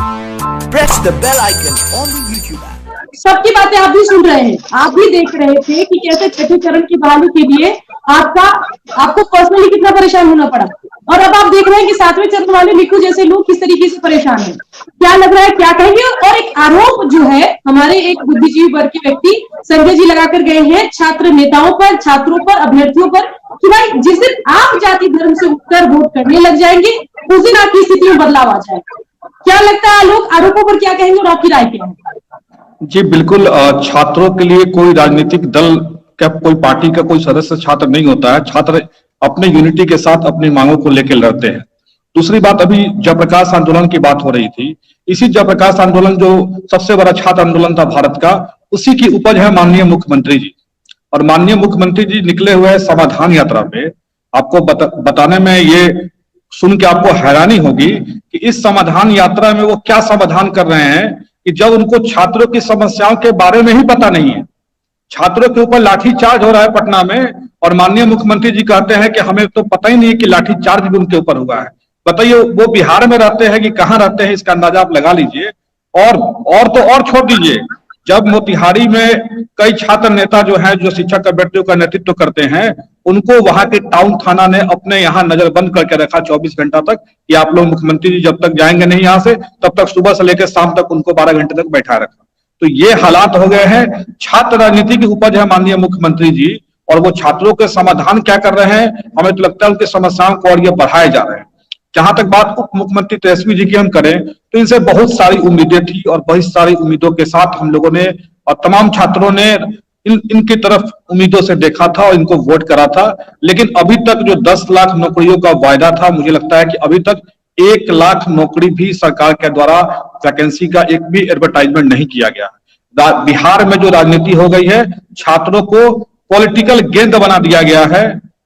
Press the bell icon on the YouTube app. सबकी बातें आप भी सुन रहे हैं, आप भी देख रहे थे कि कैसे छठे चरण की बहाली के लिए आपको पर्सनली कितना परेशान होना पड़ा। और अब आप देख रहे हैं कि सातवें चरण वाले निकू जैसे लोग किस तरीके से परेशान हैं। क्या लग रहा है, क्या कहेंगे। और एक आरोप जो है हमारे एक बुद्धिजीवी वर्ग के व्यक्ति संजय जी लगाकर गए हैं छात्र नेताओं पर, छात्रों पर, अभ्यर्थियों पर कि भाई जिस दिन आप जाति धर्म से उठकर वोट करने लग जाएंगे उस दिन आपकी स्थिति में बदलाव आ जाएगा। क्या लगता है लोग आरोपों पर क्या कहेंगे और आपकी राय क्या है? जी बिल्कुल, छात्रों के लिए कोई राजनीतिक दल का, कोई पार्टी का कोई सदस्य छात्र नहीं होता है। छात्र अपने यूनिटी के साथ अपनी मांगों को लेकर लड़ते हैं। दूसरी बात, अभी जयप्रकाश आंदोलन की बात हो रही थी, इसी जयप्रकाश आंदोलन जो सबसे बड़ा छात्र आंदोलन था भारत का, उसी की उपज है माननीय मुख्यमंत्री जी। और माननीय मुख्यमंत्री जी निकले हुए समाधान यात्रा पे, आपको बताने में ये सुन के आपको हैरानी होगी कि इस समाधान यात्रा में वो क्या समाधान कर रहे हैं कि जब उनको छात्रों की समस्याओं के बारे में ही पता नहीं है। छात्रों के ऊपर लाठीचार्ज हो रहा है पटना में और माननीय मुख्यमंत्री जी कहते हैं कि हमें तो पता ही नहीं है कि लाठीचार्ज भी उनके ऊपर हुआ है। बताइए, वो बिहार में रहते हैं कि कहाँ रहते हैं, इसका अंदाजा आप लगा लीजिए। और छोड़ दीजिए, जब मोतिहारी में कई छात्र नेता जो हैं, जो शिक्षक अभ्यर्थियों का नेतृत्व करते हैं, उनको वहां के टाउन थाना ने अपने यहाँ नजरबंद करके रखा 24 घंटा तक कि आप लोग मुख्यमंत्री जी जब तक जाएंगे नहीं यहाँ से तब तक सुबह से लेकर शाम तक उनको 12 घंटे तक बैठा रखा। तो ये हालात हो गए हैं। छात्र राजनीति की उपज है माननीय मुख्यमंत्री जी, और वो छात्रों के समाधान क्या कर रहे हैं, हमें तो लगता है उनकी समस्याओं को और ये बढ़ाए जा रहे हैं। जहां तक बात उप मुख्यमंत्री तेजस्वी जी की हम करें तो इनसे बहुत सारी उम्मीदें थी और बहुत सारी उम्मीदों के साथ हम लोगों ने और तमाम छात्रों ने इनकी तरफ उम्मीदों से देखा था और इनको वोट करा था। लेकिन अभी तक जो 10 लाख नौकरियों का वायदा था, मुझे लगता है कि अभी तक 1 लाख नौकरी भी सरकार के द्वारा वैकेंसी का एक भी एडवर्टाइजमेंट नहीं किया गया। बिहार में जो राजनीति हो गई है, छात्रों को पॉलिटिकल गेंद बना दिया गया है।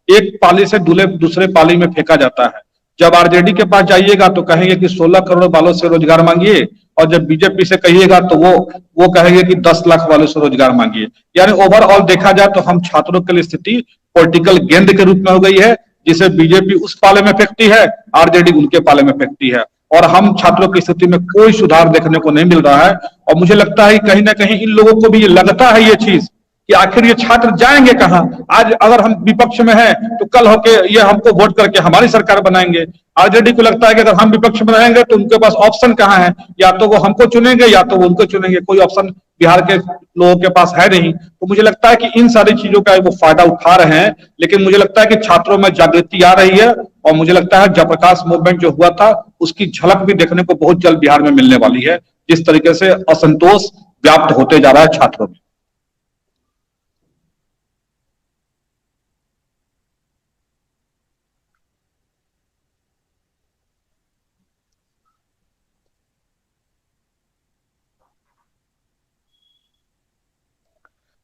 एक पाली से दूसरे पाली में फेंका जाता है। जब आरजेडी के पास जाइएगा तो कहेंगे कि 16 करोड़ वालों से रोजगार मांगिए, और जब बीजेपी से कहिएगा तो वो कहेंगे कि 10 लाख वालों से रोजगार मांगिए। यानी ओवरऑल देखा जाए तो हम छात्रों के लिए स्थिति पॉलिटिकल गेंद के रूप में हो गई है, जिसे बीजेपी उस पाले में फेंकती है, आरजेडी उनके पाले में फेंकती है, और हम छात्रों की स्थिति में कोई सुधार देखने को नहीं मिल रहा है। और मुझे लगता है कि कहीं ना कहीं इन लोगों को भी ये लगता है ये चीज कि आखिर ये छात्र जाएंगे कहाँ। आज अगर हम विपक्ष में हैं तो कल होके ये हमको वोट करके हमारी सरकार बनाएंगे। आरजेडी को लगता है कि अगर हम विपक्ष में रहेंगे तो उनके पास ऑप्शन कहाँ है, या तो वो हमको चुनेंगे या तो वो उनको चुनेंगे। कोई ऑप्शन बिहार के लोगों के पास है नहीं। तो मुझे लगता है कि इन सारी चीजों का वो फायदा उठा रहे हैं। लेकिन मुझे लगता है कि छात्रों में जागृति आ रही है, और मुझे लगता है जयप्रकाश मूवमेंट जो हुआ था उसकी झलक भी देखने को बहुत जल्द बिहार में मिलने वाली है, जिस तरीके से असंतोष व्याप्त होते जा रहा है छात्रों में।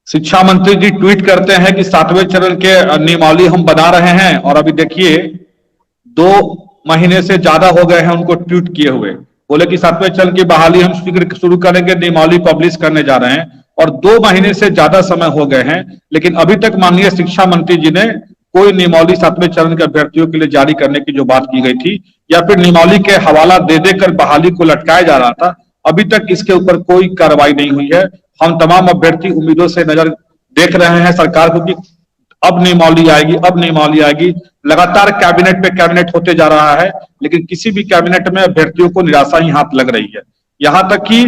शिक्षा मंत्री जी ट्वीट करते हैं कि 7वें चरण के नियमावली हम बना रहे हैं, और अभी देखिए 2 महीने से ज्यादा हो गए हैं उनको ट्वीट किए हुए। बोले कि 7वें चरण की बहाली हम शुरू करेंगे, नियमावली पब्लिश करने जा रहे हैं, और 2 महीने से ज्यादा समय हो गए हैं। लेकिन अभी तक माननीय शिक्षा मंत्री जी ने कोई नियमावली 7वें चरण के अभ्यर्थियों के लिए जारी करने की जो बात की गई थी, या फिर नियमावली के हवाला दे देकर बहाली को लटकाया जा रहा था, अभी तक इसके ऊपर कोई कार्रवाई नहीं हुई है। हम तमाम अभ्यर्थी उम्मीदों से नजर देख रहे हैं सरकार को कि अब नियमावली आएगी, अब नियमावली आएगी। लगातार कैबिनेट पे कैबिनेट होते जा रहा है, लेकिन किसी भी कैबिनेट में अभ्यर्थियों को निराशा ही हाथ लग रही है। यहां तक कि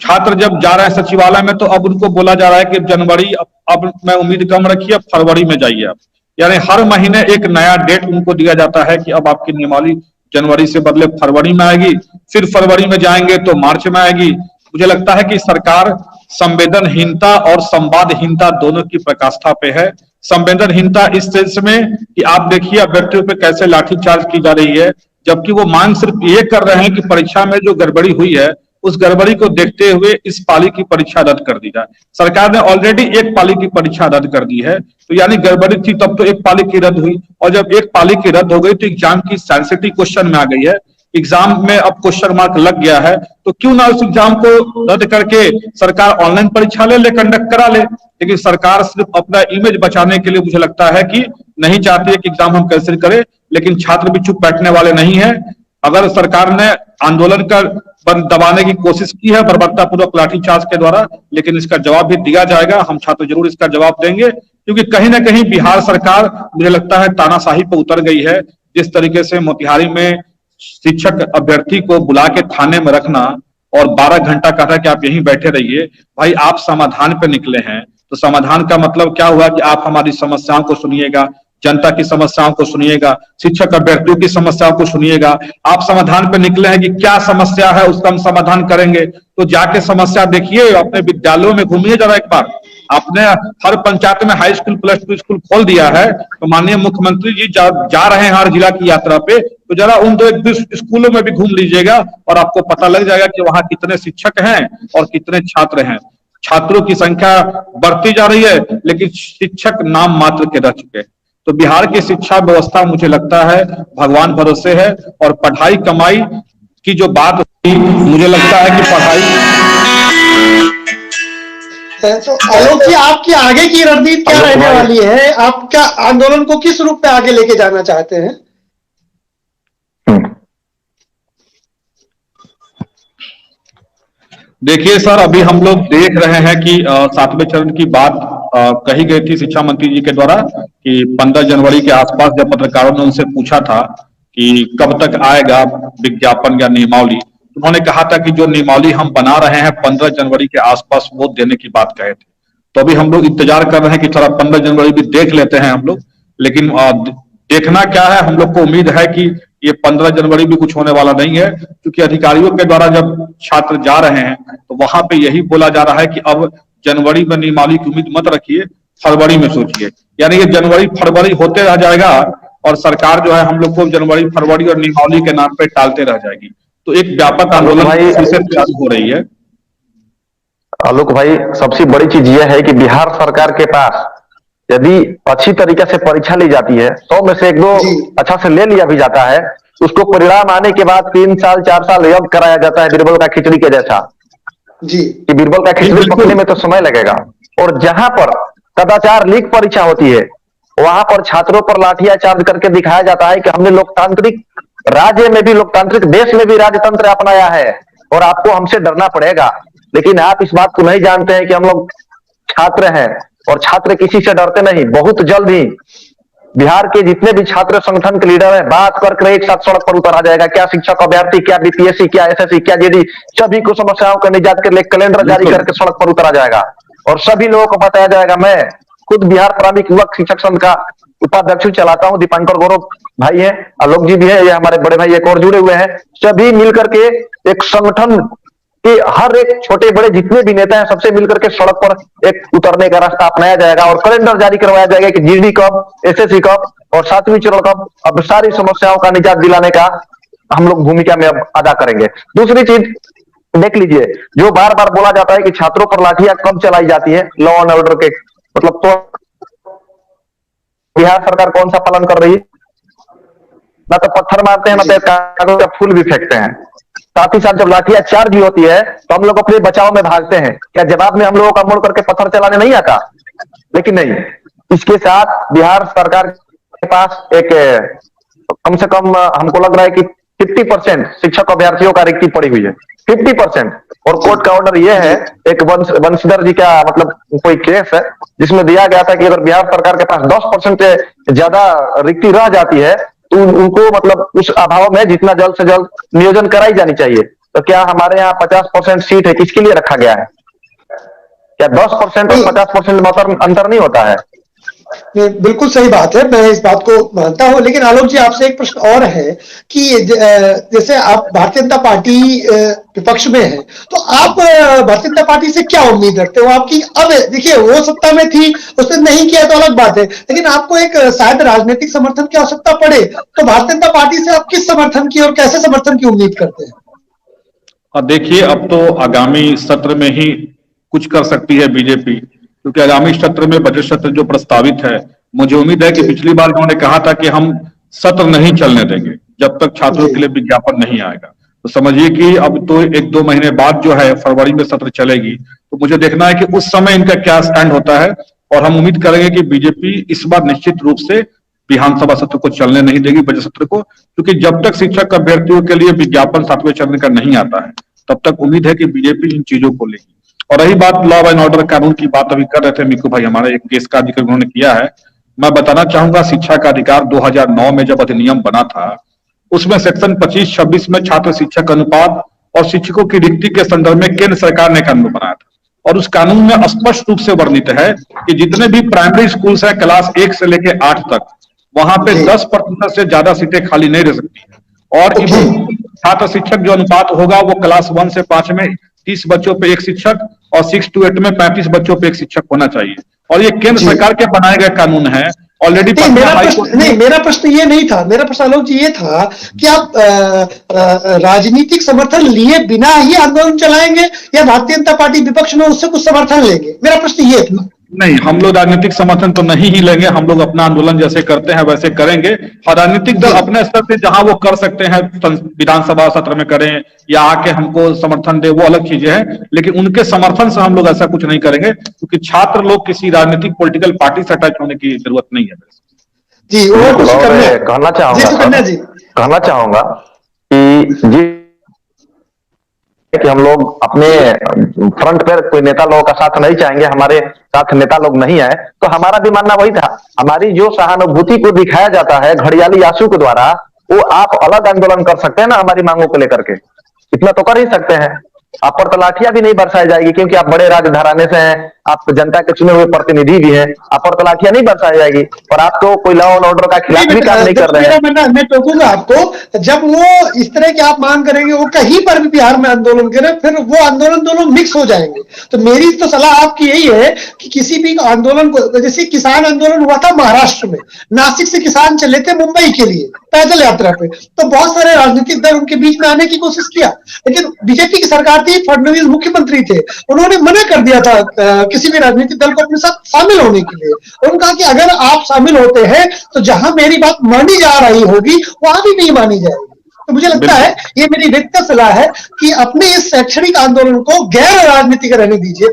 छात्र जब जा रहे हैं सचिवालय में तो अब उनको बोला जा रहा है कि जनवरी, अब मैं उम्मीद कम रखी, अब फरवरी में जाइए आप। यानी हर महीने एक नया डेट उनको दिया जाता है कि अब आपकी नियमावली जनवरी से बदले फरवरी में आएगी, फिर फरवरी में जाएंगे तो मार्च में आएगी। मुझे लगता है कि सरकार संवेदनहीनता और संवादहीनता दोनों की पराकाष्ठा पे है। संवेदनहीनता इस सेंस में कि आप देखिए अभ्यर्थियों पे कैसे लाठीचार्ज की जा रही है, जबकि वो मांग सिर्फ ये कर रहे हैं कि परीक्षा में जो गड़बड़ी हुई है उस गड़बड़ी को देखते हुए इस पाली की परीक्षा रद्द कर दी जाए। सरकार ने ऑलरेडी एक पाली की परीक्षा रद्द कर दी है, तो यानी गड़बड़ी थी तब तो एक पाली की रद्द हुई, और जब एक पाली की रद्द हो गई तो एग्जाम की सेंसिटिव क्वेश्चन में आ गई है। एग्जाम में अब क्वेश्चन मार्क लग गया है, तो क्यों ना उस एग्जाम को रद्द करके सरकार ऑनलाइन परीक्षा ले कंडक्ट करा ले। लेकिन सरकार सिर्फ अपना इमेज बचाने के लिए मुझे लगता है कि नहीं चाहती है कि एग्जाम हम कैंसिल करें, लेकिन छात्र भी चुप बैठने वाले नहीं है। अगर सरकार ने आंदोलन का दबाने की कोशिश की है बर्बरतापूर्वक लाठीचार्ज के द्वारा, लेकिन इसका जवाब भी दिया जाएगा। हम छात्र जरूर इसका जवाब देंगे, क्योंकि कहीं ना कहीं बिहार सरकार मुझे लगता है तानाशाही पर उतर गई है। जिस तरीके से मोतिहारी में शिक्षक अभ्यर्थी को बुला के थाने में रखना और 12 घंटा कहा था कि आप यहीं बैठे रहिए। भाई आप समाधान पे निकले हैं, तो समाधान का मतलब क्या हुआ कि आप हमारी समस्याओं को सुनिएगा, जनता की समस्याओं को सुनिएगा, शिक्षक अभ्यर्थियों की समस्याओं को सुनिएगा। आप समाधान पे निकले हैं कि क्या समस्या है उसका हम समाधान करेंगे, तो जाके समस्या देखिए, अपने विद्यालयों में घूमिए जरा एक बार। आपने हर पंचायत में high school plus two school खोल दिया है, तो माननीय मुख्यमंत्री जी जा रहे हैं हर जिला की यात्रा पे, तो जरा उन 2 स्कूलों में भी घूम लीजिएगा और आपको पता लग जाएगा कि वहां कितने शिक्षक हैं और कितने छात्र हैं। छात्रों की संख्या बढ़ती जा रही है, लेकिन शिक्षक नाम मात्र के रह चुके हैं। तो बिहार की शिक्षा व्यवस्था मुझे लगता है भगवान भरोसे है, और पढ़ाई कमाई की जो बात थी, मुझे लगता है कि पढ़ाई। तो आलोक जी, आपकी आगे की रणनीति क्या रहने वाली है? आप क्या आंदोलन को किस रूप में आगे लेके जाना चाहते हैं? देखिए सर, अभी हम लोग देख रहे हैं कि 7वें चरण की बात कही गई थी शिक्षा मंत्री जी के द्वारा कि 15 जनवरी के आसपास जब पत्रकारों ने उनसे पूछा था कि कब तक आएगा विज्ञापन या नियमावली, उन्होंने कहा था कि जो नियमावली हम बना रहे हैं 15 जनवरी के आसपास वो देने की बात कहे थे। तो अभी हम लोग इंतजार कर रहे हैं कि थोड़ा 15 जनवरी भी देख लेते हैं हम लोग, लेकिन देखना क्या है, हम लोग को उम्मीद है कि ये 15 जनवरी भी कुछ होने वाला नहीं है, क्योंकि अधिकारियों के द्वारा जब छात्र जा रहे हैं तो वहां पे यही बोला जा रहा है कि अब जनवरी में नियमावली की उम्मीद मत रखिए, फरवरी में सोचिए। यानी ये जनवरी फरवरी होते रह जाएगा और सरकार जो है हम लोग को जनवरी फरवरी और नियमावली के नाम पे टालते रह जाएगी। तो एक व्यापक आंदोलन से तैयारी हो रही है। आलोक भाई, सबसे बड़ी चीज यह है कि बिहार सरकार के पास यदि अच्छी तरीके से परीक्षा ली जाती है, 100 में से 1-2 अच्छा से ले लिया भी जाता है, उसको परिणाम आने के बाद 3 साल 4 साल यज्ञ कराया जाता है बीरबल का खिचड़ी के जैसा जी, कि बीरबल का खिचड़ी पकने में तो समय लगेगा। और जहां पर कदाचार लीक परीक्षा होती है, वहां पर छात्रों पर लाठियां चार्ज करके दिखाया जाता है कि हमने लोकतांत्रिक राज्य में भी, लोकतांत्रिक देश में भी राजतंत्र अपनाया है और आपको हमसे डरना पड़ेगा। लेकिन आप इस बात को नहीं जानते हैं कि हम लोग छात्र हैं और छात्र किसी से डरते नहीं। बहुत जल्द ही बिहार के जितने भी छात्र संगठन के लीडर हैं, बात करके एक साथ सड़क पर उतर आ जाएगा। क्या शिक्षक अभ्यर्थी, क्या बीपीएससी, क्या एसएससी, क्या जेडी, सभी को समस्याओं का निजात के लिए कैलेंडर जारी करके सड़क पर उतरा जाएगा और सभी लोगों को बताया जाएगा। मैं खुद बिहार प्राथमिक युवक शिक्षक संघ का उपाध्यक्ष चलाता हूं, दीपांकर गौरव भाई है, आलोक जी भी है, ये हमारे बड़े भाई एक और जुड़े हुए हैं। सभी मिलकर के एक संगठन के हर एक छोटे बड़े जितने भी नेता हैं, सबसे मिलकर के सड़क पर एक उतरने का रास्ता अपनाया जाएगा और कैलेंडर जारी करवाया जाएगा कि जीडी कब, एसएससी कब और 7वीं चरण कब। अब सारी समस्याओं का निजात दिलाने का हम लोग भूमिका में अब अदा करेंगे। दूसरी चीज देख लीजिए, जो बार बार बोला जाता है कि छात्रों पर लाठियां कब चलाई जाती है, लॉ एंड ऑर्डर के मतलब, तो बिहार सरकार कौन सा पालन कर रही है? ना तो पत्थर मारते हैं, ना तो कागज का फूल भी फेंकते हैं। साथ ही साथ जब लाठियां चार्ज भी होती है तो हम लोग अपने बचाव में भागते हैं। क्या जवाब में हम लोगों का मोड़ करके पत्थर चलाने नहीं आता? लेकिन नहीं, इसके साथ बिहार सरकार के पास एक कम से कम हमको लग रहा है कि 50% शिक्षक अभ्यर्थियों का रिक्ति पड़ी हुई है, 50%। और कोर्ट का ऑर्डर यह है, एक वंशीधर जी का मतलब कोई केस है जिसमें दिया गया था कि अगर बिहार सरकार के पास 10% से ज्यादा रिक्ति रह जाती है तो उनको मतलब उस अभाव में जितना जल्द से जल्द नियोजन कराई जानी चाहिए। तो क्या हमारे यहाँ 50% सीट है, किसके लिए रखा गया है? क्या 10% और 50% में अंतर नहीं होता है? बिल्कुल सही बात है, मैं इस बात को मानता हूं। लेकिन आलोक जी, आपसे एक प्रश्न और है कि जैसे आप भारतीय जनता पार्टी विपक्ष में है, तो आप भारतीय जनता पार्टी से क्या उम्मीद रखते हो? आपकी अब देखिए, वो सत्ता में थी, उसने नहीं किया तो अलग बात है, लेकिन आपको एक शायद राजनीतिक समर्थन की आवश्यकता पड़े, तो भारतीय जनता पार्टी से आप किस समर्थन की और कैसे समर्थन की उम्मीद करते हैं? देखिए, अब तो आगामी सत्र में ही कुछ कर सकती है बीजेपी, क्योंकि आगामी सत्र में बजट सत्र जो प्रस्तावित है, मुझे उम्मीद है कि पिछली बार उन्होंने कहा था कि हम सत्र नहीं चलने देंगे जब तक छात्रों के लिए विज्ञापन नहीं आएगा। तो समझिए कि अब तो 1-2 महीने बाद जो है फरवरी में सत्र चलेगी, तो मुझे देखना है कि उस समय इनका क्या स्टैंड होता है। और हम उम्मीद करेंगे कि बीजेपी इस बार निश्चित रूप से विधानसभा सत्र को चलने नहीं देगी, बजट सत्र को, क्योंकि जब तक शिक्षक अभ्यर्थियों के लिए विज्ञापन 7वें चरण का नहीं आता है तब तक उम्मीद है कि बीजेपी इन चीजों को लेगी। और रही बात लॉ एंड ऑर्डर कानून की बात अभी कर रहे थे मिक्कू भाई, हमारे एक केस का जिक्र उन्होंने किया है। मैं बताना चाहूंगा, शिक्षा का अधिकार 2009 में जब अधिनियम बना था, उसमें सेक्शन 25-26 में छात्र शिक्षक अनुपात और शिक्षकों की रिक्ति के संदर्भ में केंद्र सरकार ने कानून बनाया था। और उस कानून में स्पष्ट रूप से वर्णित है कि जितने भी प्राइमरी स्कूल्स हैं क्लास 1 से लेकर 8 तक, वहां पे 10% से ज्यादा सीटें खाली नहीं रह सकती है। और छात्र शिक्षक जो अनुपात होगा वो क्लास 1 से 5 में 30 बच्चों पे एक शिक्षक और 6 to 8 में 35 बच्चों पे एक शिक्षक होना चाहिए। और ये केंद्र सरकार के बनाए गए कानून है ऑलरेडी। मेरा प्रश्न ये नहीं था, मेरा प्रश्न आलोक जी ये था कि आप राजनीतिक समर्थन लिए बिना ही आंदोलन चलाएंगे या भारतीय जनता पार्टी विपक्ष में उससे कुछ समर्थन लेंगे? मेरा प्रश्न ये था। नहीं, हम लोग राजनीतिक समर्थन तो नहीं ही लेंगे, हम लोग अपना आंदोलन जैसे करते हैं वैसे करेंगे। और राजनीतिक दल अपने स्तर से जहां वो कर सकते हैं विधानसभा सत्र में करें या आके हमको समर्थन दे, वो अलग चीजें हैं, लेकिन उनके समर्थन से हम लोग ऐसा कुछ नहीं करेंगे, क्योंकि छात्र लोग किसी राजनीतिक पॉलिटिकल पार्टी से अटैच होने की जरूरत नहीं है। जी, और कुछ कहना चाहूंगा कि हम लोग अपने फ्रंट पर कोई नेता लोगों का साथ नहीं चाहेंगे, हमारे साथ नेता लोग नहीं आए, तो हमारा भी मानना वही था। हमारी जो सहानुभूति को दिखाया जाता है घड़ियाली आंसू के द्वारा, वो आप अलग आंदोलन कर सकते हैं ना हमारी मांगों को लेकर के, इतना तो कर ही सकते हैं। आप पर तो लाठियां भी नहीं बरसाई जाएगी, क्योंकि आप बड़े राजघराने से हैं, आप जनता के चुने हुए प्रतिनिधि भी हैं, आप पर तो लाठियां नहीं बरसाई जाएगी। और आप तो कोई लॉ एंड ऑर्डर का खिलाफ भी काम नहीं कर रहे हैं। मैं टोकूंगा आपको, जब वो इस तरह की आप मांग करेंगे, वो कहीं पर भी बिहार में आंदोलन करें, फिर वो आंदोलन दोनों मिक्स हो जाएंगे। तो मेरी तो सलाह आपकी यही है कि किसी भी आंदोलन को, जैसे किसान आंदोलन हुआ था महाराष्ट्र में, नासिक से किसान चले थे मुंबई के लिए पैदल यात्रा पे, तो बहुत सारे राजनीतिक दल उनके बीच में आने की कोशिश किया, लेकिन बीजेपी की सरकार थी, फडणवीस मुख्यमंत्री थे, उन्होंने मना कर दिया था किसी भी राजनीतिक दल को अपने साथ शामिल होने के लिए। उन्होंने कहा कि अगर आप शामिल होते हैं तो जहां मेरी बात मानी जा रही होगी वहां भी नहीं मानी जाएगी। तो मुझे लगता है, ये मेरी व्यक्तिगत सलाह है कि अपने इस शैक्षणिक आंदोलन को गैर राजनीतिक रहने दीजिए।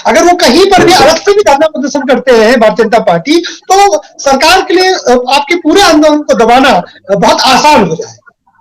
अगर वो कहीं पर भी अलग से भी धरना प्रदर्शन करते हैं भारतीय जनता पार्टी, तो सरकार के लिए आपके पूरे आंदोलन को दबाना बहुत आसान हो जाए।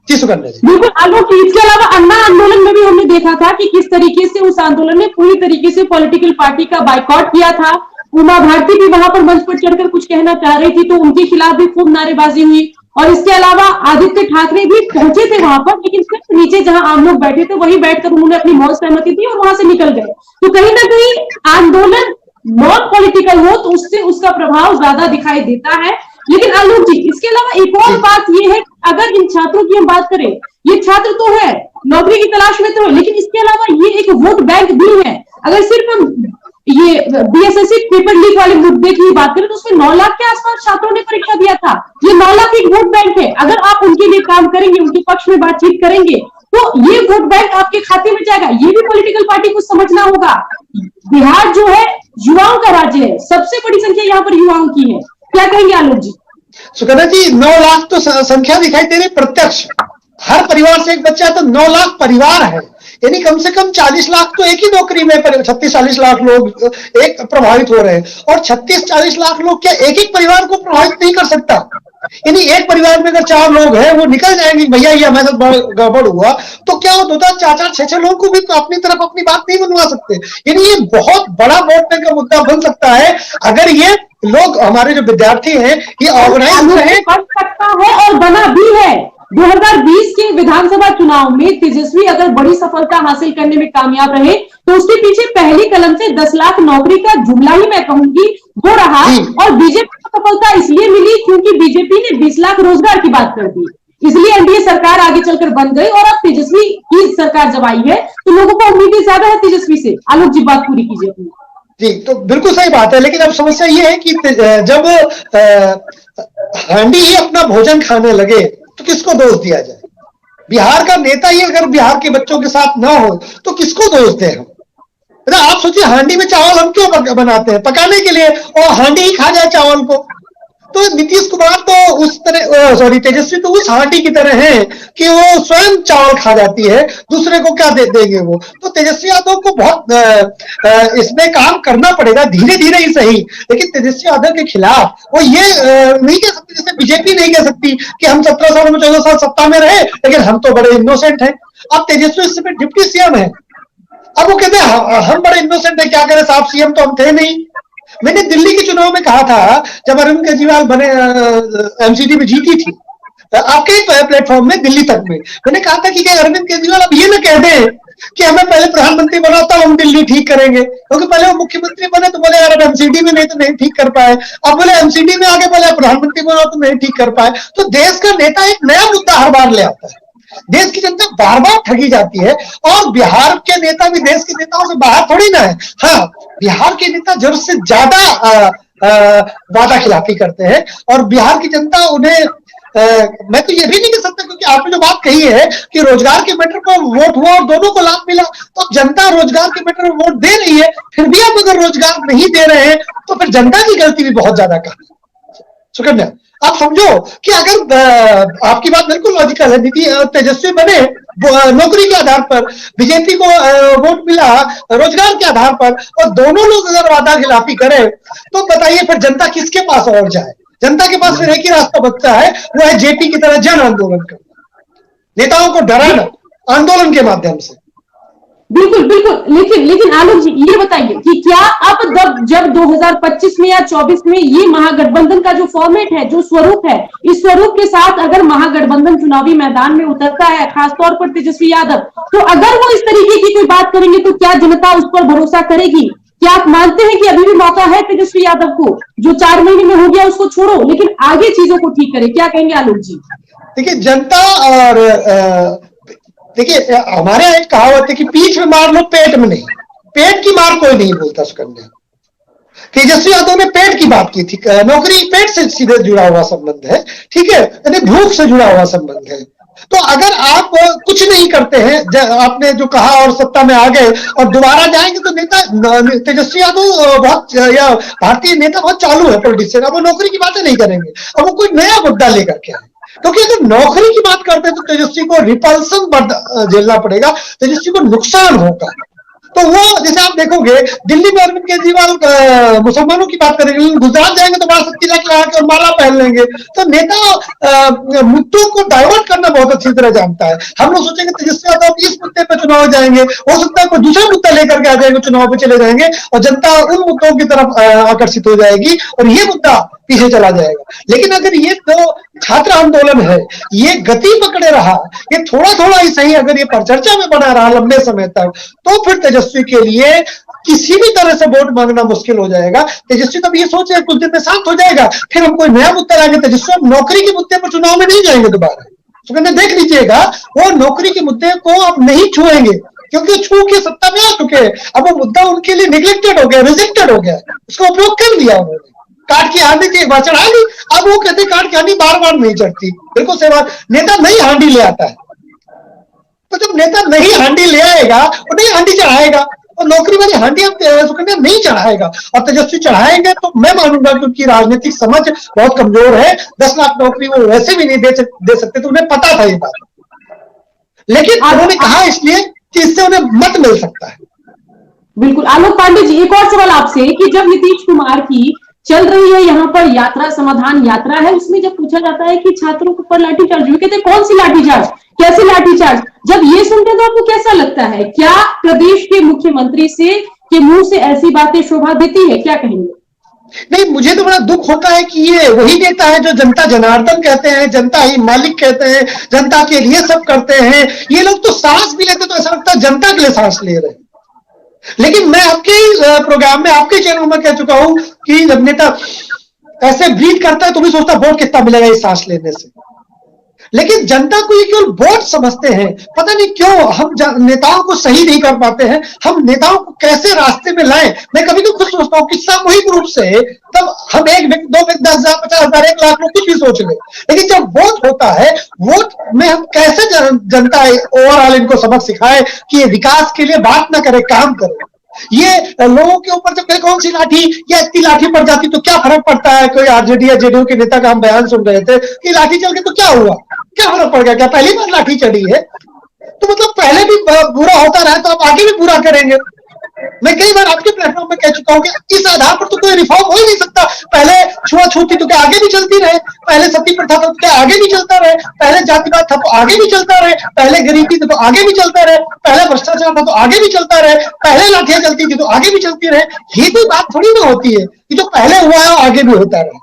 जी सुकन्या जी। बिल्कुल आलोक, इसके अलावा अन्ना आंदोलन में भी हमने देखा था कि किस तरीके से उस आंदोलन ने पूरी तरीके से पॉलिटिकल पार्टी का बाइकॉट किया था। उमा भारती भी वहां पर मंच पर चढ़कर कुछ कहना चाह रही थी, तो उनके खिलाफ भी खूब नारेबाजी हुई। और इसके अलावा आदित्य ठाकरे भी पहुंचे थे वहां पर, लेकिन सिर्फ नीचे जहां आम लोग बैठे थे वहीं बैठकर उन्होंने अपनी मौन सहमति दी और वहां से निकल गए। तो कहीं ना कहीं आंदोलन नॉन पॉलिटिकल हो तो उससे उसका प्रभाव ज्यादा दिखाई देता है। लेकिन आलोक जी, इसके अलावा एक और बात ये है, अगर इन छात्रों की हम बात करें, ये छात्र तो है, नौकरी की तलाश में तो है, लेकिन इसके अलावा ये एक वोट बैंक भी है। अगर सिर्फ हम ये बीएसएससी पेपर लीक वाले मुद्दे की बात करें तो उसमें 9 लाख के आसपास छात्रों ने परीक्षा दिया था। ये 9 लाख एक वोट बैंक है। अगर आप उनके लिए काम करेंगे, उनके पक्ष में बातचीत करेंगे, तो ये वोट बैंक आपके खाते में जाएगा। ये भी पॉलिटिकल पार्टी को समझना होगा। बिहार जो है युवाओं का राज्य है, सबसे बड़ी संख्या यहाँ पर युवाओं की है। क्या कहेंगे आलोक जी? सुकन्या जी, 9 लाख तो संख्या दिखाई दे रही प्रत्यक्ष, हर परिवार से एक बच्चा, तो 9 लाख परिवार है, यानी कम से कम 40 लाख तो एक ही नौकरी में, 36-40 लाख लोग एक प्रभावित हो रहे हैं। और 36-40 लाख लोग क्या एक एक परिवार को प्रभावित नहीं कर सकता? यानी एक परिवार में अगर 4 लोग हैं, वो निकल जाएंगे भैया ये हमारे साथ गड़बड़ हुआ, तो क्या वो 2-2, 4-4, 6-6 लोगों को भी तो अपनी तरफ अपनी बात नहीं मनवा सकते। यानी ये बहुत बड़ा वोट बैंक का मुद्दा बन सकता है अगर ये लोग, हमारे जो विद्यार्थी हैं, ये ऑर्गेनाइज रहे। बन सकता है और बना भी है। 2020 के विधानसभा चुनाव में तेजस्वी अगर बड़ी सफलता हासिल करने में कामयाब रहे तो उसके पीछे पहली कलम से 10 लाख नौकरी का जुमला ही मैं कहूंगी वो रहा। और बीजेपी को सफलता इसलिए मिली क्योंकि बीजेपी ने 20 लाख रोजगार की बात कर दी, इसलिए एनडीए सरकार आगे चलकर बन गई। और अब तेजस्वी की सरकार जब आई है तो लोगों को उम्मीदें ज्यादा है तेजस्वी से। आलोक जी, बात पूरी कीजिए अपनी। जी, तो बिल्कुल सही बात है, लेकिन अब समस्या ये है कि जब हांडी ही अपना भोजन खाने लगे तो किसको दोष दिया जाए? बिहार का नेता ही अगर बिहार के बच्चों के साथ ना हो तो किसको दोष दें हम? आप सोचिए, हांडी में चावल हम क्यों बनाते हैं? पकाने के लिए, और हांडी ही खा जाए चावल को। तो नीतीश कुमार तो उस तरह, सॉरी तेजस्वी तो उस हांडी की तरह है कि वो स्वयं चावल खा जाती है, दूसरे को क्या देंगे वो। तो तेजस्वी यादव को बहुत इसमें काम करना पड़ेगा, धीरे धीरे ही सही, लेकिन तेजस्वी यादव के खिलाफ वो ये नहीं कह सकती, जैसे बीजेपी नहीं कह सकती कि हम 17 साल में 14 साल सत्ता में रहे लेकिन हम तो बड़े इनोसेंट हैं। अब तेजस्वी इस समय डिप्टी सीएम है। अब वो कहते हैं हम बड़े इनोसेंट है, क्या करें साहब, सीएम तो हम थे नहीं। मैंने दिल्ली के चुनाव में कहा था, जब अरविंद केजरीवाल बने एमसीडी में जीती थी आपके प्लेटफॉर्म में दिल्ली तक में, मैंने कहा था कि अरविंद केजरीवाल अब ये ना कह दें कि हमें पहले प्रधानमंत्री बनाओ तब हम दिल्ली ठीक करेंगे, क्योंकि पहले वो मुख्यमंत्री बने तो बोले यार एमसीडी में नहीं तो नहीं ठीक कर पाए, अब बोले एमसीडी में आगे बोले प्रधानमंत्री बनाओ तो नहीं ठीक कर पाए। तो देश का नेता एक नया मुद्दा हर बार ले आता है, देश की जनता बार बार ठगी जाती है। और बिहार के नेता भी देश के नेताओं से बाहर थोड़ी ना है। हाँ, बिहार के नेता जरूरत से ज्यादा वादा खिलाफी करते हैं और बिहार की जनता उन्हें मैं तो ये भी नहीं कह सकता, क्योंकि आपने जो बात कही है कि रोजगार के मैटर पर वोट हुआ और दोनों को लाभ मिला, तो जनता रोजगार के मैटर पर वोट दे रही है, फिर भी आप अगर रोजगार नहीं दे रहे हैं तो फिर जनता की गलती भी बहुत ज्यादा कम है। सुकन्या, आप समझो कि अगर आपकी बात बिल्कुल लॉजिकल है, नीति तेजस्वी बने नौकरी के आधार पर, बीजेपी को वोट मिला रोजगार के आधार पर, और दोनों लोग अगर वादा खिलाफी करें तो बताइए फिर जनता किसके पास और जाए। जनता के पास फिर एक ही रास्ता बचता है, वो है जेपी की तरह जन आंदोलन करना, नेताओं को डराना आंदोलन के माध्यम से। बिल्कुल बिल्कुल, लेकिन आलोक जी ये बताइए कि क्या अब जब 2025 में या 24 में ये महागठबंधन का जो फॉर्मेट है, जो स्वरूप है, इस स्वरूप के साथ अगर महागठबंधन चुनावी मैदान में उतरता है, खासतौर पर तेजस्वी यादव, तो अगर वो इस तरीके की कोई बात करेंगे तो क्या जनता उस पर भरोसा करेगी? क्या आप मानते हैं कि अभी भी मौका है तेजस्वी यादव को, जो 4 महीने में हो गया उसको छोड़ो, लेकिन आगे चीजों को ठीक करे? क्या कहेंगे आलोक जी? देखिए, जनता और देखिए हमारे यहाँ एक कहावत है कि पीठ में मार लो पेट में नहीं, पेट की मार कोई नहीं बोलता। सुकन्या, तेजस्वी यादव ने पेट की बात की थी, नौकरी पेट से सीधे जुड़ा हुआ संबंध है, ठीक है, यानी भूख से जुड़ा हुआ संबंध है। तो अगर आप कुछ नहीं करते हैं, आपने जो कहा, और सत्ता में आ गए और दोबारा जाएंगे, तो नेता तेजस्वी यादव बहुत या भारतीय नेता बहुत चालू है पॉलिटिशियन, अब वो नौकरी की बातें नहीं करेंगे, अब वो कोई नया मुद्दा लेकर के आए। क्योंकि अगर नौकरी की बात करते हैं तो तेजस्वी को रिपल्सन झेलना पड़ेगा, तेजस्वी को नुकसान होगा। तो वो जैसे आप देखोगे दिल्ली में अरविंद केजरीवाल मुसलमानों की बात करेंगे, गुजरात जाएंगे तो बड़ा 70 लाख लगा के और माला पहन लेंगे। तो नेता मुद्दों को डाइवर्ट करना बहुत अच्छी तरह जानता है। हम लोग सोचेंगे तेजस्वी यादव इस मुद्दे पर चुनाव जाएंगे, हो सकता है कोई दूसरा मुद्दा लेकर के आ जाएंगे, चुनाव पे चले जाएंगे और जनता उन मुद्दों की तरफ आकर्षित हो जाएगी और ये मुद्दा पीछे चला जाएगा। लेकिन अगर ये तो छात्र आंदोलन है, ये गति पकड़े रहा, ये थोड़ा थोड़ा ही सही अगर ये परिचर्चा में बना रहा लंबे समय तक, तो फिर तेजस्वी के लिए किसी भी तरह से वोट मांगना मुश्किल हो जाएगा। तेजस्वी तब ये सोच कुछ दिन में शांत हो जाएगा, फिर हम कोई नया मुद्दा लाएंगे। तेजस्वी नौकरी के मुद्दे पर चुनाव में नहीं जाएंगे दोबारा। तो मैंने देख लीजिएगा, वो नौकरी के मुद्दे को अब नहीं छुएंगे, क्योंकि छू के सत्ता में आ चुके हैं। अब वो मुद्दा उनके लिए निगलेक्टेड हो गया, रिजेक्टेड हो गया, उसका उपयोग कर लिया उन्होंने। काट की हांडी थी, एक बार चढ़ा ली, अब वो कहते काट की हांडी बार बार नहीं चढ़ती। बिल्कुल सही बात, नेता नई हांडी ले आता है, तो जब नेता नई हांडी ले आएगा वो नई हांडी चढ़ाएगा, और नौकरी वाली हांडी सुकन्या नहीं चढ़ाएगा। और तेजस्वी चढ़ाएंगे तो मैं मानूंगा कि उनकी राजनीतिक समझ बहुत कमजोर है। 10 लाख नौकरी वो वैसे भी नहीं दे सकते, तो उन्हें पता था ये बात, लेकिन उन्होंने कहा इसलिए कि इससे उन्हें मत मिल सकता है। बिल्कुल। आलोक पांडे जी, एक और सवाल आपसे कि जब नीतीश कुमार की चल रही है यहाँ पर यात्रा, समाधान यात्रा है, उसमें जब पूछा जाता है कि छात्रों के ऊपर लाठीचार्ज हुई, कहते कौन सी लाठीचार्ज, कैसे लाठीचार्ज, जब ये सुनते तो आपको कैसा लगता है? क्या प्रदेश के मुख्यमंत्री के मुंह से ऐसी बातें शोभा देती है? क्या कहेंगे? नहीं, मुझे तो बड़ा दुख होता है कि ये वही नेता है जो जनता जनार्दन कहते हैं, जनता ही मालिक कहते हैं, जनता के लिए सब करते हैं। ये लोग तो सांस भी लेते तो ऐसा लगता है जनता के लिए सांस ले रहे हैं। लेकिन मैं आपके प्रोग्राम में, आपके चैनल में कह चुका हूं कि जब नेता ऐसे ब्रीथ करता है तो भी सोचता वोट कितना मिलेगा इस सांस लेने से। लेकिन जनता को ये केवल वोट समझते हैं, पता नहीं क्यों हम नेताओं को सही नहीं कर पाते हैं। हम नेताओं को कैसे रास्ते में लाएं, मैं कभी तो खुद सोचता हूँ कि सामूहिक रूप से तब हम 1 व्यक्ति, 2 व्यक्ति, 10,000, 50,000, 1 लाख लोग कुछ भी सोच ले, लेकिन जब वोट होता है, वोट में हम कैसे जनता ओवरऑल इनको सबक सिखाए कि ये विकास के लिए बात ना करे, काम करे। ये लोगों के ऊपर जब कौन सी लाठी या इतनी लाठी पड़ जाती तो क्या फर्क पड़ता है? कोई आरजेडी या जेडीयू के नेता का हम बयान सुन रहे थे कि लाठी चल के तो क्या हुआ, क्या फर्क पड़ गया, क्या पहली बार लाठी चढ़ी है? तो मतलब पहले भी बुरा होता रहा तो आप आगे भी बुरा करेंगे। मैं कई बार आपके प्लेटफॉर्म में कह चुका हूं कि इस आधार पर तो कोई रिफॉर्म हो ही नहीं सकता। पहले छुआछूत थी तो क्या आगे भी चलती रहे, पहले सती प्रथा था तो क्या आगे भी चलता रहे, पहले जातिवाद था तो आगे भी चलता रहे, पहले गरीबी थी तो आगे भी चलता रहे, पहले भ्रष्टाचार था तो आगे भी चलता रहे, पहले लाठियां चलती थी तो आगे भी चलती रहे। ये कोई बात थोड़ी ना होती है कि जो पहले हुआ है आगे भी होता रहे।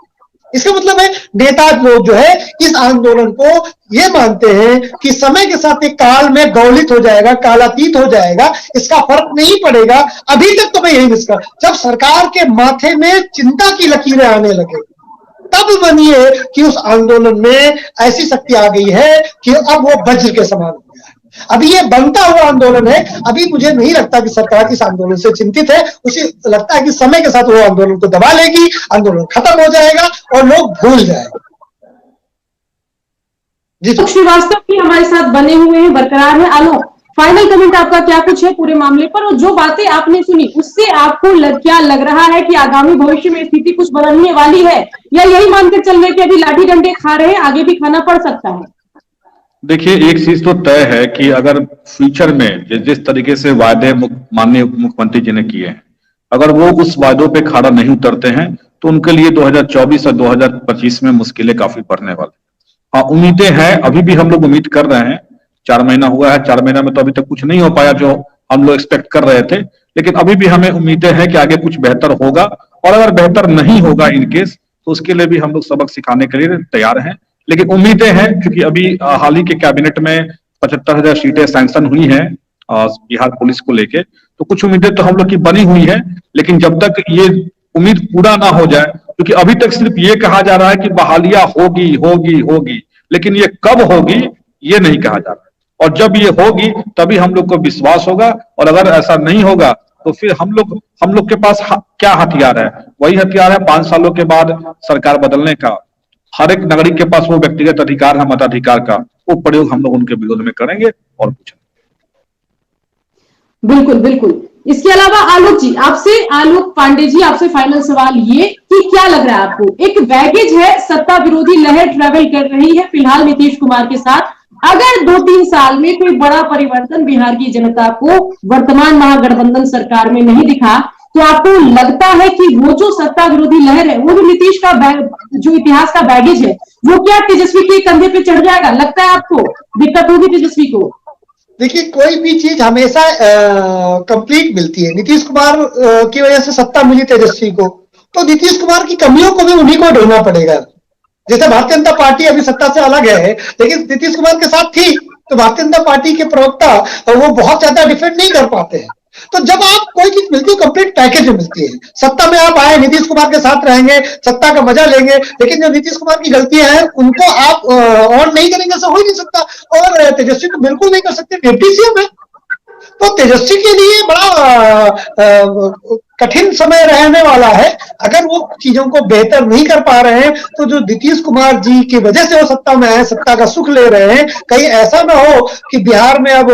इसका मतलब है नेता लोग जो है इस आंदोलन को ये मानते हैं कि समय के साथ एक काल में गौलित हो जाएगा, कालातीत हो जाएगा, इसका फर्क नहीं पड़ेगा। अभी तक तो मैं यही मिस कर, जब सरकार के माथे में चिंता की लकीरें आने लगे तब मानिए कि उस आंदोलन में ऐसी शक्ति आ गई है कि अब वो वज्र के समान हो गया है। अभी ये बनता हुआ आंदोलन है। अभी मुझे नहीं लगता कि सरकार इस आंदोलन से चिंतित है। उसे लगता है कि समय के साथ वो आंदोलन को दबा लेगी, आंदोलन खत्म हो जाएगा और लोग भूल जाएंगे। जी श्रीवास्तव भी हमारे साथ बने हुए हैं, बरकरार है। आलोक, फाइनल कमेंट आपका क्या कुछ है पूरे मामले पर, और जो बातें आपने सुनी उससे आपको क्या लग रहा है कि आगामी भविष्य में स्थिति कुछ बदलने वाली है, या यही मानकर चल रहे कि अभी लाठी डंडे खा रहे हैं, आगे भी खाना पड़ सकता है? देखिए, एक चीज तो तय है कि अगर फ्यूचर में जिस तरीके से वायदे माननीय मुख्यमंत्री जी ने किए हैं, अगर वो उस वायदों पे खड़ा नहीं उतरते हैं तो उनके लिए 2024 और 2025 में मुश्किलें काफी बढ़ने वाली। हाँ, उम्मीदें हैं, अभी भी हम लोग उम्मीद कर रहे हैं। 4 महीना हुआ है, 4 महीना में तो अभी तक कुछ नहीं हो पाया जो हम लोग एक्सपेक्ट कर रहे थे, लेकिन अभी भी हमें उम्मीदें हैं कि आगे कुछ बेहतर होगा। और अगर बेहतर नहीं होगा इनकेस, तो उसके लिए भी हम लोग सबक सिखाने के लिए तैयार हैं। लेकिन उम्मीदें हैं, क्योंकि अभी हाल ही के कैबिनेट में 75,000 सीटें सैंक्शन हुई हैं बिहार पुलिस को लेके, तो कुछ उम्मीदें तो हम लोग की बनी हुई है। लेकिन जब तक ये उम्मीद पूरा ना हो जाए, क्योंकि अभी तक सिर्फ ये कहा जा रहा है कि बहालियां होगी होगी होगी, लेकिन ये कब होगी ये नहीं कहा जा रहा है। और जब ये होगी तभी हम लोग को विश्वास होगा। और अगर ऐसा नहीं होगा तो फिर हम लोग के पास क्या हथियार है? वही हथियार है 5 सालों के बाद सरकार बदलने का। हर एक नागरिक के पास वो व्यक्तिगत अधिकार है, मताधिकार का, वो प्रयोग हम लोग उनके विरोध में करेंगे और कुछ। बिल्कुल बिल्कुल। इसके अलावा आलोक पांडे जी, आपसे फाइनल सवाल ये कि क्या लग रहा है आपको, एक बैगेज है, सत्ता विरोधी लहर ट्रेवल कर रही है फिलहाल नीतीश कुमार के साथ, अगर 2-3 साल में कोई बड़ा परिवर्तन बिहार की जनता को वर्तमान महागठबंधन सरकार में नहीं दिखा, तो आपको लगता है कि वो जो सत्ता विरोधी लहर है, वो जो नीतीश का जो इतिहास का बैगेज है, वो क्या तेजस्वी के कंधे पे चढ़ जाएगा? लगता है आपको दिक्कत होगी तेजस्वी को? देखिए, कोई भी चीज हमेशा कंप्लीट मिलती है। नीतीश कुमार की वजह से सत्ता मिली तेजस्वी को, तो नीतीश कुमार की कमियों को भी उन्हीं को ढूंढना पड़ेगा। जैसे भारतीय जनता पार्टी अभी सत्ता से अलग है, लेकिन नीतीश कुमार के साथ थी, तो भारतीय जनता पार्टी के प्रवक्ता वो बहुत ज्यादा डिफेंड नहीं कर पाते हैं। तो जब आप कोई चीज मिलती है, कंप्लीट पैकेज में मिलती है। सत्ता में आप आए, नीतीश कुमार के साथ रहेंगे, सत्ता का मजा लेंगे, लेकिन जो नीतीश कुमार की गलतियां हैं उनको आप ऑन नहीं करेंगे, ऐसा हो ही नहीं सकता। और तेजस्वी तो बिल्कुल नहीं कर सकते, डिप्टी सीएम है। तो तेजस्वी के लिए बड़ा कठिन समय रहने वाला है। अगर वो चीजों को बेहतर नहीं कर पा रहे हैं, तो जो नीतीश कुमार जी की वजह से वो सत्ता में आए, सत्ता का सुख ले रहे हैं, कहीं ऐसा ना हो कि बिहार में अब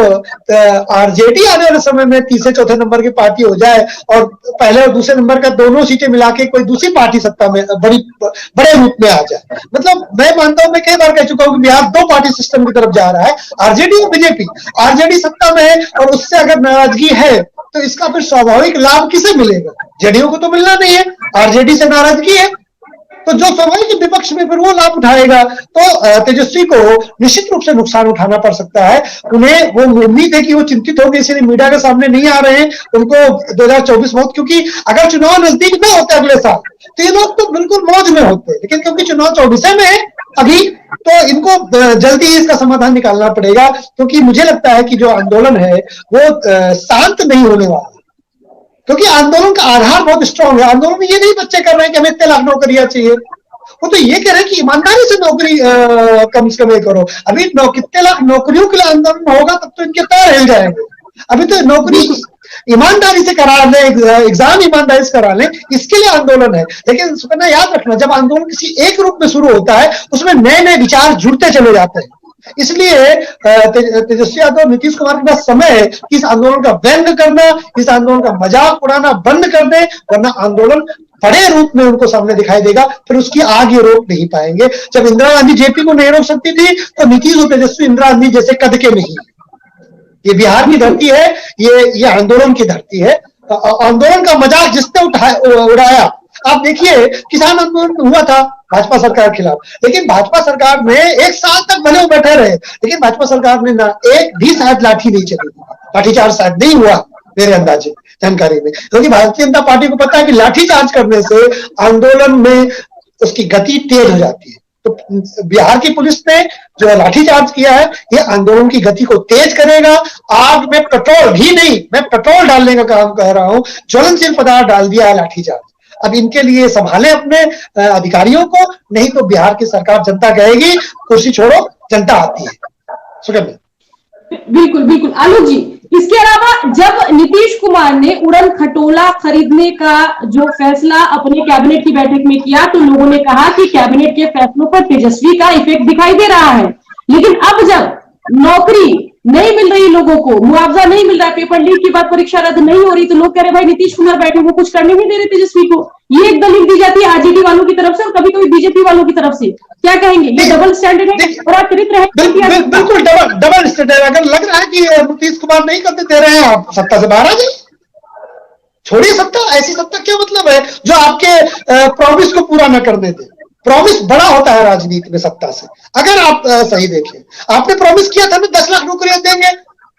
आरजेडी आने वाले समय में तीसरे चौथे नंबर की पार्टी हो जाए और पहले और दूसरे नंबर का दोनों सीटें मिला के कोई दूसरी पार्टी सत्ता में बड़े रूप में आ जाए। मतलब मैं मानता हूं, मैं कई बार कह चुका हूं कि बिहार 2 पार्टी सिस्टम की तरफ जा रहा है, आरजेडी और बीजेपी। आरजेडी सत्ता में है और उससे अगर नाराजगी है तो इसका फिर स्वाभाविक लाभ किसे मिलेगा? जेडीयू को तो मिलना नहीं है, आरजेडी से नाराजगी है, तो जो स्वाभाविक विपक्ष में फिर वो लाभ उठाएगा। तो तेजस्वी को निश्चित रूप से नुकसान उठाना पड़ सकता है। उन्हें वो उम्मीद है कि वो चिंतित होंगे, इसलिए मीडिया के सामने नहीं आ रहे हैं। उनको 2024 बहुत, क्योंकि अगर चुनाव नजदीक ना होते अगले साल तो ये लोग तो बिल्कुल मौज में होते, लेकिन क्योंकि चुनाव 24 में है अभी, तो इनको जल्दी ही इसका समाधान निकालना पड़ेगा। क्योंकि मुझे लगता है कि जो आंदोलन है वो शांत नहीं होने वाला, क्योंकि आंदोलन का आधार बहुत स्ट्रांग है। आंदोलन में ये नहीं बच्चे कर रहे हैं कि हमें इतने लाख नौकरियां चाहिए, वो तो ये कह रहे हैं कि ईमानदारी से नौकरी कम से कम करो। अभी कितने लाख नौकरियों के लिए आंदोलन होगा तब तो इनके पैर हिल जाएंगे। अभी तो नौकरी ईमानदारी से करा लें, एग्जाम ईमानदारी से करा लें, इसके लिए आंदोलन है। लेकिन सुकन्या याद रखना, जब आंदोलन किसी एक रूप में शुरू होता है उसमें नए नए विचार जुड़ते चले जाते हैं। इसलिए तेजस्वी यादव, नीतीश कुमार के पास समय है कि इस आंदोलन का व्यंग करना, इस आंदोलन का मजाक उड़ाना बंद कर दे, वरना आंदोलन बड़े रूप में उनको सामने दिखाई देगा, फिर उसकी आग ये रोक नहीं पाएंगे। जब इंदिरा गांधी जेपी को नहीं रोक सकती थी, तो नीतीश और तेजस्वी इंदिरा गांधी जैसे कद के नहीं। ये बिहार की धरती है, ये आंदोलन की धरती है, आंदोलन का मजाक जिसने उड़ाया। आप देखिए किसान आंदोलन हुआ था भाजपा सरकार के खिलाफ, लेकिन भाजपा सरकार में 1 साल तक भले वो बैठे रहे, लेकिन भाजपा सरकार ने ना एक भी शायद लाठी नहीं चली, लाठीचार्ज शायद नहीं हुआ मेरे अंदाजे जानकारी में, क्योंकि भारतीय जनता पार्टी को पता है कि लाठीचार्ज करने से आंदोलन में उसकी गति तेज हो जाती है। तो बिहार की पुलिस ने जो लाठीचार्ज किया है, ये आंदोलन की गति को तेज करेगा। आग में पेट्रोल भी नहीं, मैं पेट्रोल डालने का काम कह रहा हूं, ज्वलनशील पदार्थ डाल दिया है लाठीचार्ज। अब इनके लिए संभाले अपने अधिकारियों को, नहीं तो बिहार की सरकार जनता कहेगी कुर्सी छोड़ो, जनता आती है। सुगम बिल्कुल बिल्कुल आलोक जी, इसके अलावा जब नीतीश कुमार ने उड़न खटोला खरीदने का जो फैसला अपने कैबिनेट की बैठक में किया, तो लोगों ने कहा कि कैबिनेट के फैसलों पर तेजस्वी का इफेक्ट दिखाई दे रहा है। लेकिन अब जब नौकरी नहीं मिल रही, लोगों को मुआवजा नहीं मिल रहा, पेपर लीक के बाद परीक्षा रद्द नहीं हो रही, तो लोग कह रहे भाई नीतीश कुमार बैठे वो कुछ करने नहीं दे रहे तेजस्वी को। ये एक दलील दी जाती है आरजेडी वालों की तरफ से और कभी कभी बीजेपी वालों की तरफ से। क्या कहेंगे, ये डबल स्टैंडर्ड है और चरित्र है? बिल्कुल डबल स्टैंडर्ड। अगर लग रहा है कि नीतीश कुमार नहीं करते दे रहे हैं, आप सत्ता से बाहर आ जाइए, छोड़िए सत्ता। ऐसी सत्ता क्या मतलब है जो आपके प्रॉमिस को पूरा न करने दे। प्रॉमिस बड़ा होता है राजनीति में सत्ता से। अगर आप सही देखें, आपने प्रॉमिस किया था ना 10 लाख नौकरियां देंगे,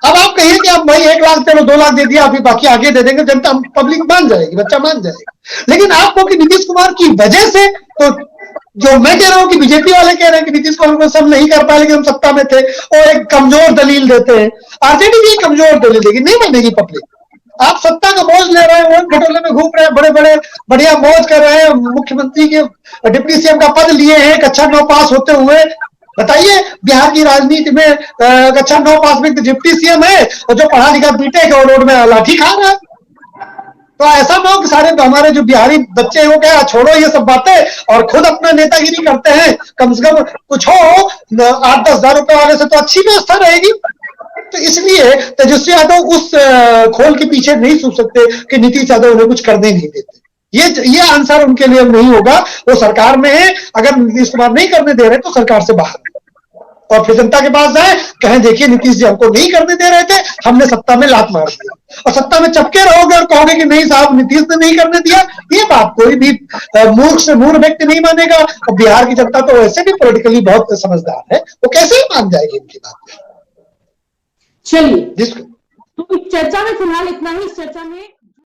अब आप कहिए कि आप भाई 1 लाख चलो 2 लाख दे दिया, अभी बाकी आगे दे देंगे, जनता पब्लिक मान जाएगी, बच्चा मान जाएगा। लेकिन आपको कि नीतीश कुमार की वजह से, तो जो मैं कह रहा हूं कि बीजेपी वाले कह रहे हैं कि नीतीश कुमार को सब नहीं कर पाए लेकिन हम सत्ता में थे, और एक कमजोर दलील देते हैं। आरजेडी भी कमजोर दलील देगी, नहीं मानेगी पब्लिक। आप सत्ता का बोझ ले रहे हैं, घटोले में घूम रहे हैं, बड़े बड़े बढ़िया मौज कर रहे हैं, मुख्यमंत्री के डिप्टी सीएम का पद लिए हैं कक्षा 9 पास होते हुए। बताइए बिहार की राजनीति में कक्षा 9 पास में डिप्टी सीएम है, और जो पढ़ा लिखा बीटेक और रोड में लाठी खा रहा है। तो ऐसा ना हो कि सारे हमारे जो बिहारी बच्चे हो गए, छोड़ो ये सब बातें और खुद अपना नेतागिरी करते हैं। कम से कम कुछ हो 8-10 हजार रुपए वाले से तो अच्छी व्यवस्था रहेगी। तो इसलिए तेजस्वी यादव उस खोल के पीछे नहीं छुप सकते कि नीतीश यादव उन्हें कुछ करने नहीं देते। ये आंसर उनके लिए नहीं होगा। वो सरकार में है, अगर नीतीश कुमार नहीं करने दे रहे तो सरकार से बाहर, और फिर जनता के पास जाए, कहें देखिए नीतीश जी हमको नहीं करने दे रहे थे, हमने सत्ता में लात मार दिया। और सत्ता में चपके रहोगे और कहोगे कि नहीं साहब नीतीश ने नहीं करने दिया, ये बात कोई भी मूर्ख से मूर्ख व्यक्ति नहीं मानेगा। और बिहार की जनता तो वैसे भी पॉलिटिकली बहुत समझदार है, वो कैसे ही मान जाएगी इनकी बात। चलिए, तो इस चर्चा में फिलहाल इतना ही। इस चर्चा में